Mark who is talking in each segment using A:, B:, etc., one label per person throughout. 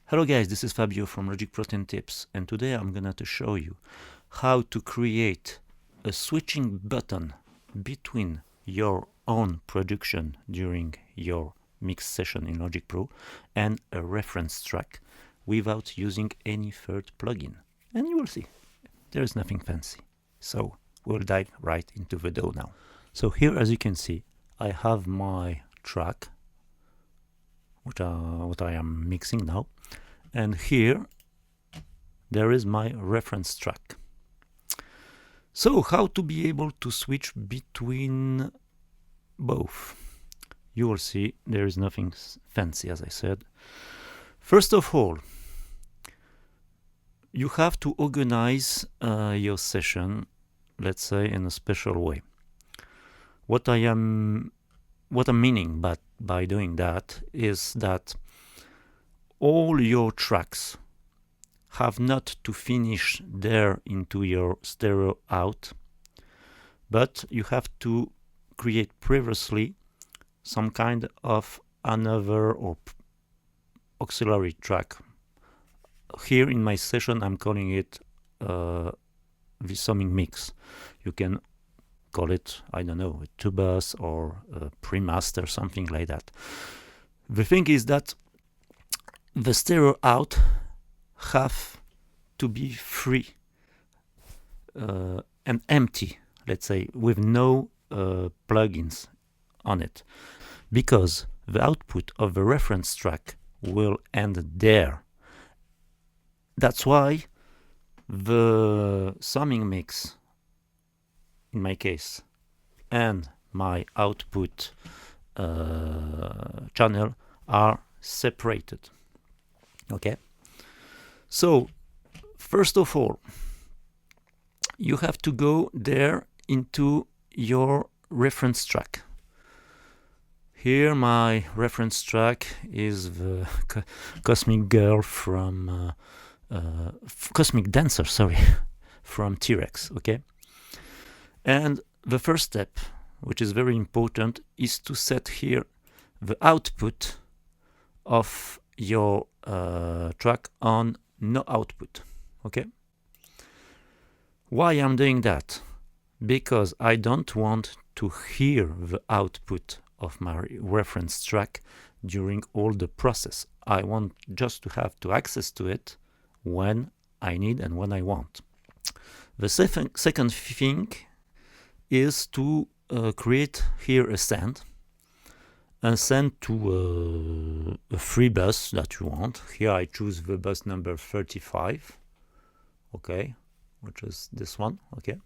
A: Hello guys, this is Fabio from Logic Pro 10 Tips, and today I'm gonna to show you how to create a switching button between your own production during your mix session in Logic Pro and a reference track without using any third plugin. And you will see, there is nothing fancy. So we'll dive right into the dough now. So here, as you can see, I have my track, what I am mixing now. And here there is my reference track. So how to be able to switch between both? You will see there is nothing fancy, as I said. First of all, you have to organize your session, let's say, in a special way. What I'm meaning by doing that is that all your tracks have not to finish there into your stereo out, but you have to create previously some kind of another or auxiliary track. Here in my session I'm calling it the summing mix. You can call it, I don't know, a 2-bus or a pre-master, something like that. The thing is that the stereo out have to be free and empty, let's say, with no plugins on it, because the output of the reference track will end there. That's why the summing mix, in my case, and my output channel are separated. Okay, so first of all, you have to go there into your reference track. Here my reference track is the Cosmic Girl from Cosmic Dancer, sorry, from T-R.ex. Okay, and the first step, which is very important, is to set here the output of your track on no output. Okay, why I'm doing that? Because I don't want to hear the output of my reference track during all the process. I want just to have to access to it when I need and when I want. The second thing is to create here a send and send to a free bus that you want. Here I choose the bus number 35, okay, which is this one, okay.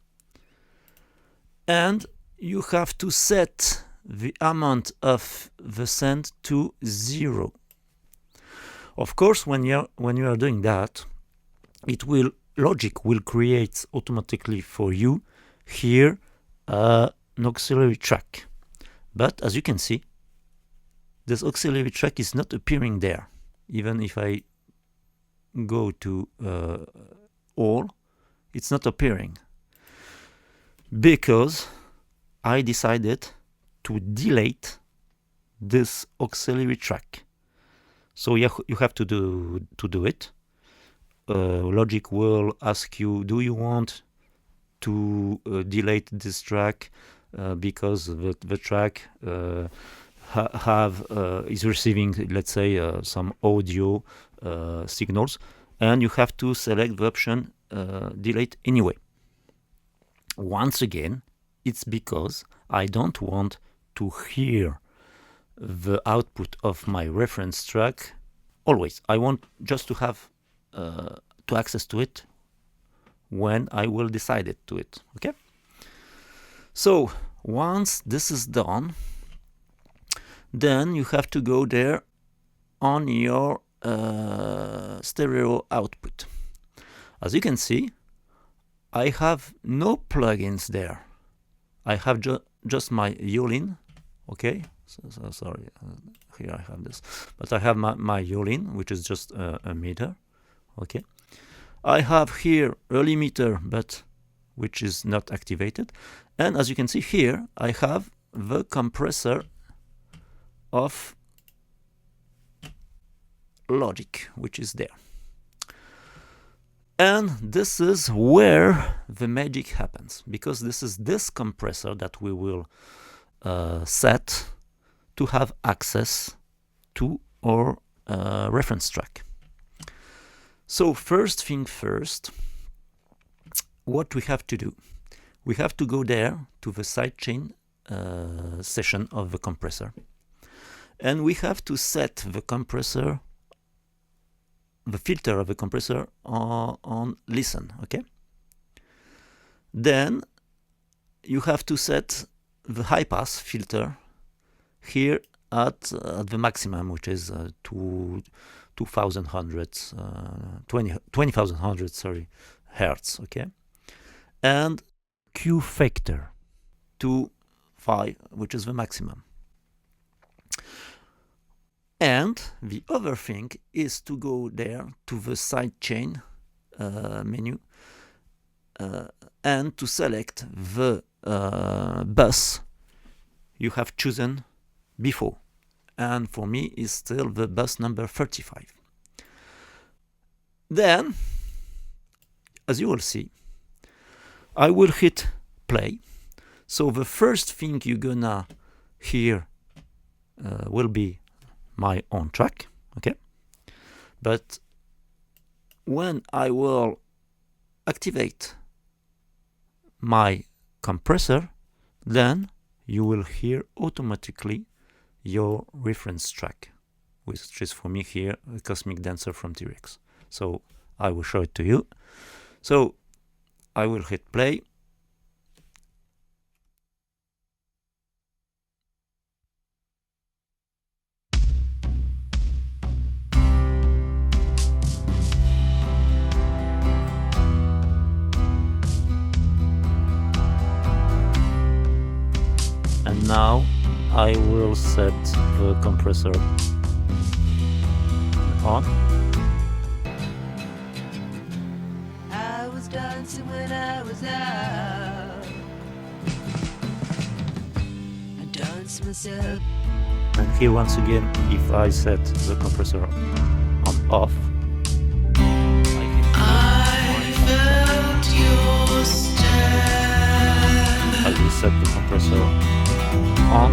A: And you have to set the amount of the send to 0. Of course, when you are doing that, Logic will create automatically for you here an auxiliary track. But as you can see, this auxiliary track is not appearing there. Even if I go to all, it's not appearing, because I decided to delete this auxiliary track. So you have to do it. Logic will ask you, do you want to delete this track because the track is receiving, let's say, some audio signals, and you have to select the option delete anyway. Once again, it's because I don't want to hear the output of my reference track always. I want just to have to access to it when I will decide it to it. Okay, so once this is done, then you have to go there on your stereo output. As you can see, I have no plugins there. I have just my violin. Okay, so sorry, here I have this, but I have my violin, which is just a meter. Okay, I have here a limiter, but which is not activated, and as you can see here, I have the compressor of Logic, which is there. And this is where the magic happens, because this is this compressor that we will set to have access to our reference track. So first thing first, what we have to do, we have to go there to the sidechain session of the compressor, and we have to set the compressor, the filter of the compressor on listen, okay? Then you have to set the high pass filter here at the maximum, which is 20,000 hertz, okay? And Q factor to 5, which is the maximum. And the other thing is to go there to the sidechain menu and to select the bus you have chosen before. And for me is still the bus number 35. Then, as you will see, I will hit play. So the first thing you're gonna hear will be my own track, okay? But when I will activate my compressor, then you will hear automatically your reference track, which is for me here a Cosmic Dancer from T-R.ex. So I will show it to you. So I will hit play. And now I will set the compressor on.
B: I was dancing when I was out. I danced myself.
A: And here once again, if I set the compressor on off,
B: I felt your stare.
A: I will set the compressor on.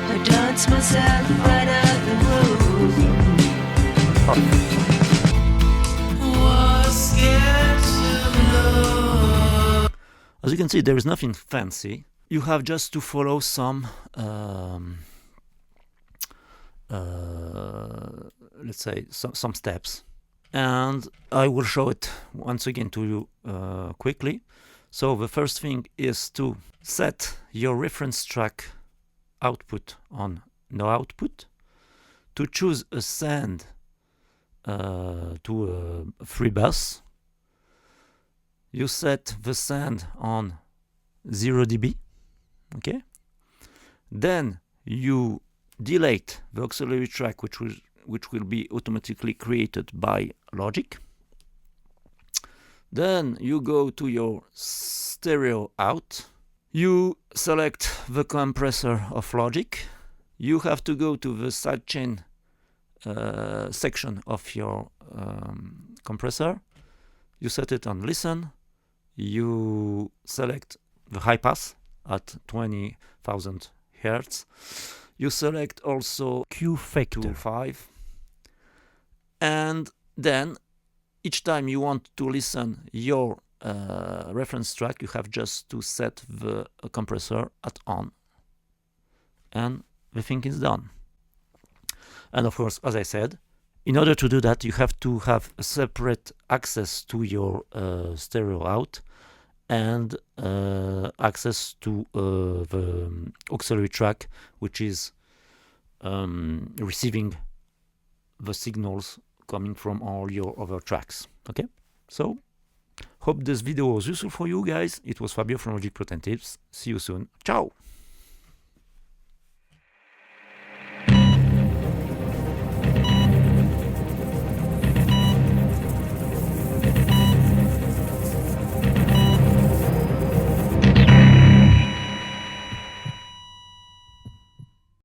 B: I danced myself right out the room. Was scared to look.
A: As you can see, there is nothing fancy. You have just to follow some, let's say, some steps. And I will show it once again to you quickly. So the first thing is to set your reference track output on no output, to choose a send to a free bus. You set the send on 0 dB, okay? Then you delete the auxiliary track, which will be automatically created by Logic. Then you go to your stereo out. You select the compressor of Logic. You have to go to the sidechain section of your compressor. You set it on listen. You select the high pass at 20,000 hertz. You select also
C: Q factor
A: to 5. And then each time you want to listen your reference track, you have just to set the compressor at on, and the thing is done. And of course, as I said, in order to do that, you have to have a separate access to your stereo out and access to the auxiliary track, which is receiving the signals coming from all your other tracks. Okay, so hope this video was useful for you guys. It was Fabio from Logic Pro 10 Tips. See you soon. Ciao.